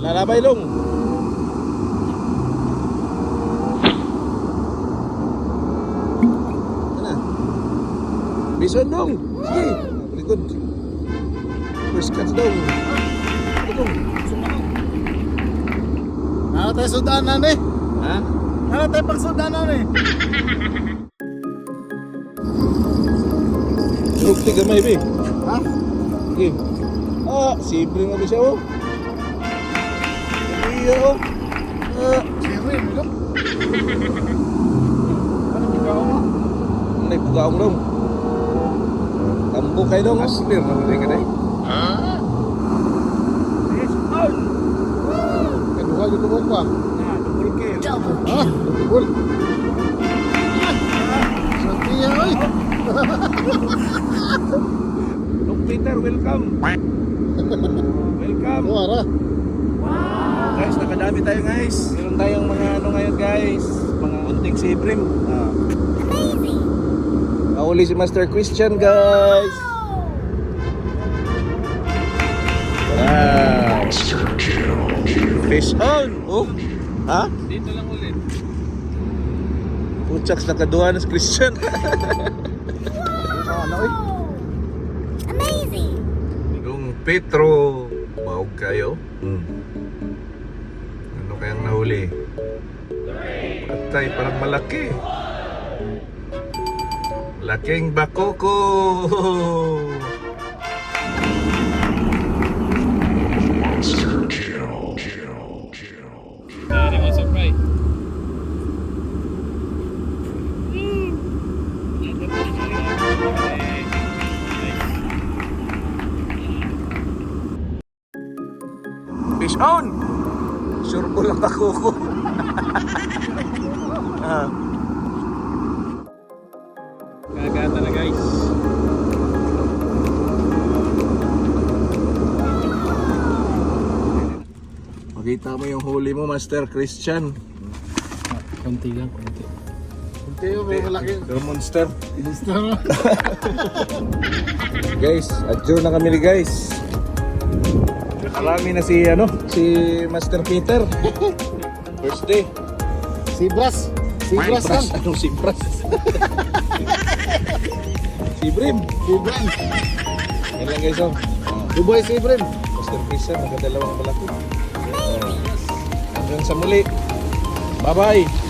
Lalabay long. Ano? Bison dong. Sige. Likod. First cuts dong. Dong. Ano tayo sudanan eh? Ha? Ano tayo pang sudanan eh? Rukti gamay be. Ha? Sige. Simple nga ba siya oh. Iya oh. Siri, milok. Ano pagkaon mo? May pugaong dong. Tambo kayo dong. Aslir na muli ka dahi. Yes, all. Kedua gitu apa? Nah, double kill. Ah, betul. Setia, oi. Look Peter, welcome. Welcome. Suara. Guys, nakadami tayo guys. Meron tayong mga ano ngayon guys. Mga unting sibrim. Nahuli si Master Christian guys. Wow. Fish on. Oh. Ha? Dito lang ulit. Puchaks nakaduha na si Christian. Ano eh? Amazing! Yung Petro. Bawag kayo. Ano kayang nahuli? Patay, parang malaki. Laking bakoko. Dari mo surprise. Fish on! Sure po lang bakoko. Gagata na guys. Makita mo yung huli mo, Master Christian. Konti lang, konti. Kunti yung malaki. The monster. Minister. Guys, adjourn na kami guys. Marami na si Master Peter. First day. Sibras. Sibras kan? Anong si Bras? Si Brim. Sibran. Yan lang guys oh. Dubai Sibran. Master Christian, magdalawang malaki. Hanggang sa muli. Bye-bye.